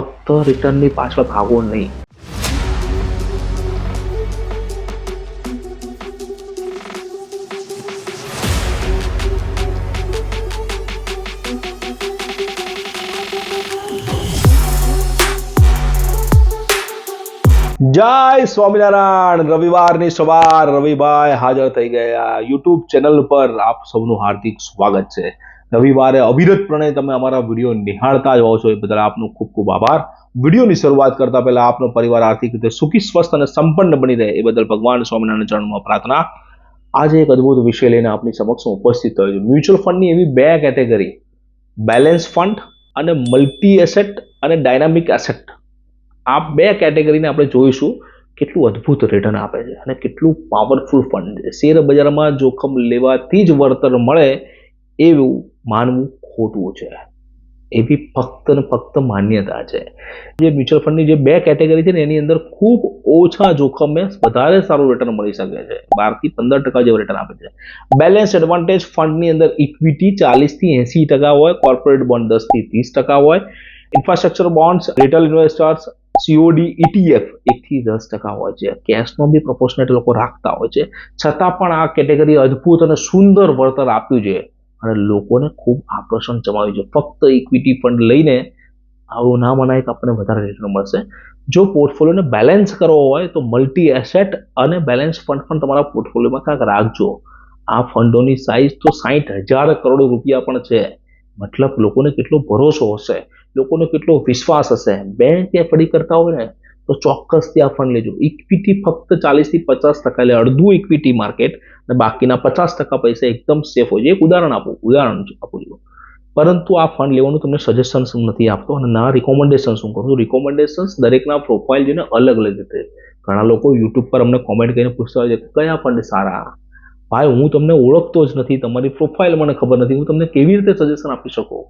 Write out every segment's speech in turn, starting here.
ફક્ત રિટર્નની પાછળ ભાગો નહીં. જય સ્વામિનારાયણ. રવિવારની સવાર રવિભાઈ હાજર થઈ ગયા યુટ્યુબ ચેનલ પર. આપ સૌનું હાર્દિક સ્વાગત છે. રવિવારે અવિરતપણે તમે અમારા વિડીયો નિહાળતા જ હોવ છો, એ બદલ આપનો ખૂબ ખૂબ આભાર. વિડીયોની શરૂઆત કરતા પહેલા આપનો પરિવાર આર્થિક રીતે સુખી, સ્વસ્થ અને સંપન્ન બની રહે એ બદલ ભગવાન સ્વામિનારાયણ ચરણમાં પ્રાર્થના. આજે એક અદ્ભુત વિષય લઈને આપની સમક્ષ ઉપસ્થિત થયો છું. મ્યુચ્યુઅલ ફંડની એવી બે કેટેગરી, બેલેન્સ ફંડ અને મલ્ટી એસેટ અને ડાયનામિક એસેટ. આ બે કેટેગરીને આપણે જોઈશું કેટલું અદ્ભુત રિટર્ન આપે છે અને કેટલું પાવરફુલ ફંડ છે. શેર બજારમાં જોખમ લેવાથી જ વળતર મળે એવું માનવું ખોટું છે. એવી ફક્ત ને ફક્ત માન્યતા છે. જે મ્યુચ્યુઅલ ફંડની જે બે કેટેગરી છે ને, એની અંદર ખૂબ ઓછા જોખમે વધારે સારું રિટર્ન મળી શકે છે. 12 થી 15% જેવું રિટર્ન આપે છે. બેલેન્સ એડવાન્ટેજ ફંડની અંદર ઇક્વિટી 40 થી 80% હોય, કોર્પોરેટ બોન્ડ 10 થી 30% હોય, infrastructure bonds, retail investors, COD ETF 1 થી 10% હોય છે. કેશનો બી પ્રોપોર્શનેટ લોકો રાખતા હોય છે. છતાં પણ આ કેટેગરી અદ્ભુત અને સુંદર વળતર આપ્યું છે અને લોકોને ખૂબ આકર્ષણ જમાવ્યું છે. ફક્ત ઇક્વિટી ફંડ લઈને આવું ના મનાય કે આપણને વધારે રિટર્ન મળશે. જો પોર્ટફોલિયોને બેલેન્સ કરવો હોય તો મલ્ટી એસેટ અને બેલેન્સ ફંડ પણ તમારા પોર્ટફોલિયોમાં ક્યાંક રાખજો. આ ફંડોની સાઇઝ તો 60,000 કરોડ રૂપિયા પણ છે. મતલબ લોકોને કેટલો ભરોસો હશે, લોકોને કેટલો વિશ્વાસ હશે. બેંક એફડી કરતા હોય ને તો ચોક્કસથી આ ફંડ લેજો. ઇક્વિટી ફક્ત 40 થી 50%, એટલે અડધું ઇક્વિટી માર્કેટ અને બાકીના 50% પૈસા એકદમ સેફ હોય છે. એક ઉદાહરણ આપું છું. પરંતુ આ ફંડ લેવાનું તમને સજેશન નથી આપતો અને ના રિકોમેન્ડેશન શું કરું છું. રિકોમેન્ડેશન્સ દરેકના પ્રોફાઇલ જોઈને અલગ અલગ રીતે. ઘણા લોકો યુટ્યુબ પર અમને કોમેન્ટ કરીને પૂછતા હોય છે કે કયા ફંડ સારા. ભાઈ, હું તમને ઓળખતો જ નથી, તમારી પ્રોફાઇલ મને ખબર નથી, હું તમને કેવી રીતે સજેશન આપી શકું?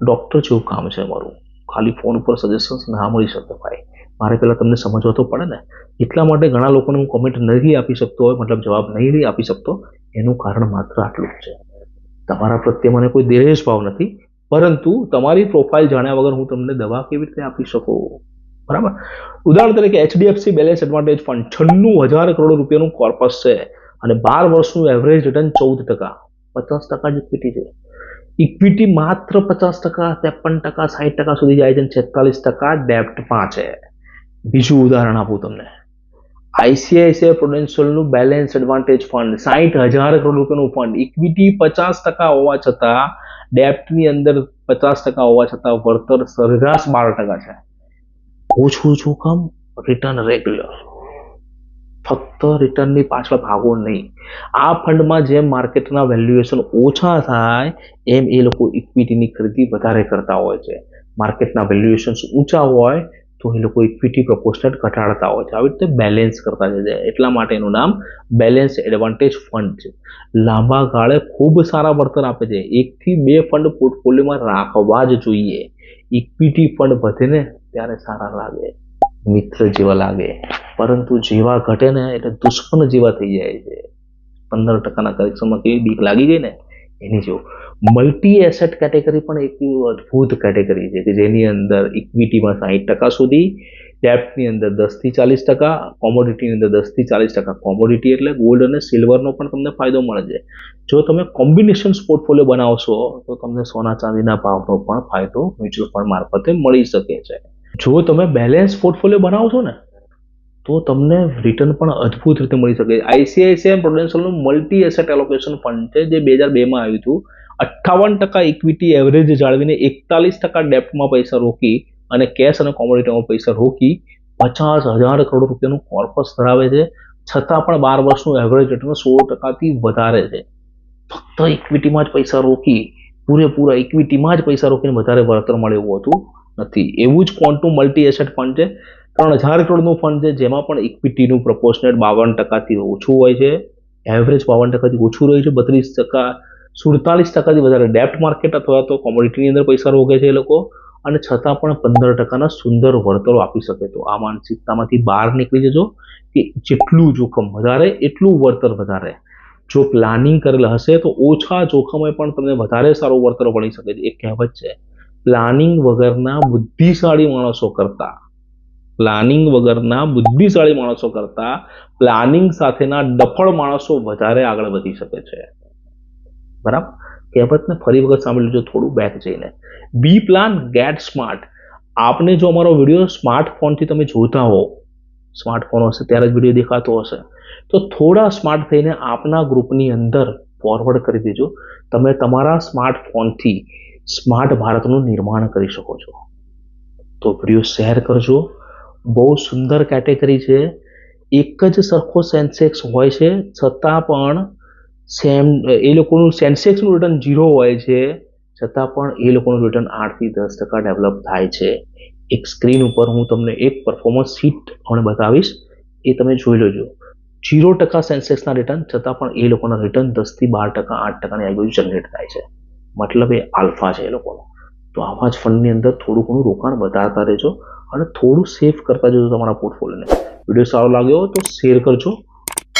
ડોક્ટર જેવું કામ છે મારું. ખાલી ફોન ઉપર સજેશન્સ ના મળી શકે ભાઈ. મારે પહેલાં તમને સમજવા તો પડે ને. એટલા માટે ઘણા લોકોને હું કોમેન્ટ નથી આપી શકતો હોય, મતલબ જવાબ નહીં આપી શકતો. એનું કારણ માત્ર આટલું જ છે. તમારા પ્રત્યે મને કોઈ દ્વેષ ભાવ નથી, પરંતુ તમારી પ્રોફાઇલ જાણ્યા વગર હું તમને દવા કેવી રીતે આપી શકું? બરાબર. ઉદાહરણ તરીકે HDFC balance advantage fund 96,000 crore રૂપિયાનું કોર્પસ છે અને 12 વર્ષનું એવરેજ રિટર્ન 14%. 50% જ ઇક્વિટી છે. ઇક્વિટી માત્ર 50%, 53%, 60% સુધી જાય છે અને 46% ડેપ્ટમાં છે. બીજું ઉદાહરણ આપું તમને. ICICI પ્રુડેન્શિયલનું બેલેન્સ એડવાન્ટેજ ફંડ 60,000 કરોડ રૂપિયાનું ફંડ. ઇક્વિટી 50% હોવા છતાં, ડેપ્ટની અંદર 50% હોવા છતાં વળતર સરેરાશ 12% છે. ઓછું જોખમ, રિટર્ન રેગ્યુલર. ફક્ત રિટર્નની પાછળ ભાગો નહીં. આ ફંડમાં જેમ માર્કેટના વેલ્યુએશન ઓછા થાય એમ એ લોકો ઇક્વિટીની ખરીદી વધારે કરતા હોય છે. માર્કેટના વેલ્યુએશન્સ ઊંચા હોય તો એ લોકો ઇક્વિટી પ્રોપોર્શનેટ ઘટાડતા હોય છે. આવી રીતે બેલેન્સ કરતા છે. એટલા માટે એનું નામ બેલેન્સ એડવાન્ટેજ ફંડ છે. લાંબા ગાળે ખૂબ સારા વળતર આપે છે. 1 થી 2 ફંડ પોર્ટફોલિયોમાં રાખવા જ જોઈએ. ઇક્વિટી ફંડ વધે ને ત્યારે સારા લાગે, મિત્ર જેવા લાગે, પરંતુ જેવા ઘટે ને એટલે દુશ્મન જેવા થઈ જાય છે. 15%ના કરેક્શનમાં કેવી બીક લાગી ગઈ ને, એની જેવું. મલ્ટી એસેટ કેટેગરી પણ એક અદ્ભુત કેટેગરી છે કે જેની અંદર ઇક્વિટીમાં 60% સુધી, ડેપ્ટની અંદર 10 થી 40%, કોમોડિટીની અંદર 10 થી 40%. કોમોડિટી એટલે ગોલ્ડ અને સિલ્વરનો પણ તમને ફાયદો મળે છે. જો તમે કોમ્બિનેશન્સ પોર્ટફોલિયો બનાવશો તો તમને સોના ચાંદીના ભાવનો પણ ફાયદો મ્યુચ્યુઅલ ફંડ મારફતે મળી શકે છે. જો તમે બેલેન્સ પોર્ટફોલિયો બનાવશો ને તો તમને રિટર્ન પણ અદ્ભુત રીતે મળી શકે. ICICI પ્રુડેન્શિયલનું મલ્ટી એસેટ એલોકેશન ફંડ છે જે 2002માં આવ્યું હતું. 58% ઇક્વિટી એવરેજ જાળવીને 41% ડેપ્ટમાં પૈસા રોકી અને કેશ અને કોમોડિટીમાં પૈસા રોકી 50,000 કરોડ રૂપિયાનું કોર્પસ ધરાવે છે. છતાં પણ 12 વર્ષનું એવરેજ રિટર્ન 16%થી વધારે છે. ફક્ત ઇક્વિટીમાં જ પૈસા રોકી, પૂરેપૂરા ઇક્વિટીમાં જ પૈસા રોકીને વધારે વળતર મળે એવું હતું નથી. એવું જ ક્વોન્ટમ મલ્ટી એસેટ ફંડ છે. 3,000 કરોડનું ફંડ છે જેમાં પણ ઇક્વિટીનું પ્રોપોર્શનેટ 52%થી ઓછું હોય છે. એવરેજ 52%થી ઓછું રહ્યું છે. 32%, 47%થી વધારે ડેપ્ટ માર્કેટ અથવા તો કોમોડિટીની અંદર પૈસા રોકે છે એ લોકો, અને છતાં પણ 15%ના સુંદર વળતરો આપી શકે. તો આ માનસિકતામાંથી બહાર નીકળી જજો કે જેટલું જોખમ વધારે એટલું વળતર વધારે. જો પ્લાનિંગ કરેલ હશે તો ઓછા જોખમે પણ તમને વધારે સારું વળતર મળી શકે છે. એક કહેવત છે, પ્લાનિંગ વગરના બુદ્ધિશાળી માણસો કરતા પ્લાનિંગ સાથેના ડફળ માણસો વધારે આગળ વધી શકે છે. બરાબર? કહેવતને ફરી વખત સાંભળી લેજો, થોડું બેક જઈને. બી પ્લાન, ગેટ સ્માર્ટ. આપને જો અમારો વિડીયો સ્માર્ટફોનથી તમે જોતા હો, સ્માર્ટફોન હશે ત્યારે જ વિડીયો દેખાતો હશે, તો થોડા સ્માર્ટ થઈને આપના ગ્રુપની અંદર ફોરવર્ડ કરી દેજો. તમે તમારા સ્માર્ટફોનથી સ્માર્ટ ભારતનું નિર્માણ કરી શકો છો. તો વિડીયો શેર કરજો. બહુ સુંદર કેટેગરી છે. એક જ સરખો સેન્સેક્સ હોય છે છતાં પણ એ લોકોનું સેન્સેક્સનું રિટર્ન 0 હોય છે, છતાં પણ એ લોકોનું રિટર્ન 8 થી 10% ડેવલપ થાય છે. એક સ્ક્રીન ઉપર હું તમને એક પરફોર્મન્સ શીટ પણ બતાવીશ, એ તમે જોઈ લેજો. 0% સેન્સેક્સના રિટર્ન, છતાં પણ એ લોકોના રિટર્ન 10 થી 12%, 8%ની આજુબાજુ જનરેટ થાય છે. મતલબ એ આલ્ફા છે એ લોકોનો. તો આવા જ ફંડની અંદર થોડું ઘણું રોકાણ વધારતા રહેજો અને થોડું સેફ કરતા જજો તમારા પોર્ટફોલિયોને. વિડીયો સારો લાગ્યો હોય તો શેર કરજો,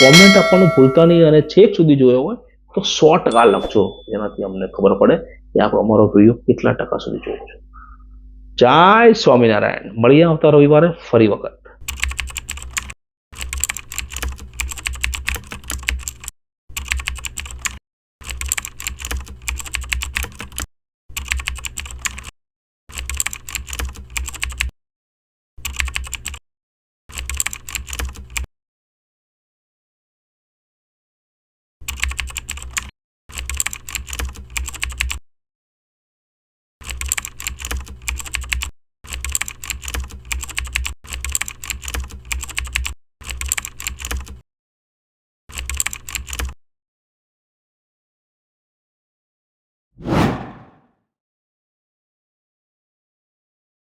કોમેન્ટ આપવાનું ભૂલતા નહીં, અને છેક સુધી જોયો હોય તો 100% લખજો, જેનાથી અમને ખબર પડે કે આપ અમારો વિડીયો કેટલા ટકા સુધી જોયો છો. જય સ્વામિનારાયણ. મળીએ આવતા રવિવારે ફરી વખત.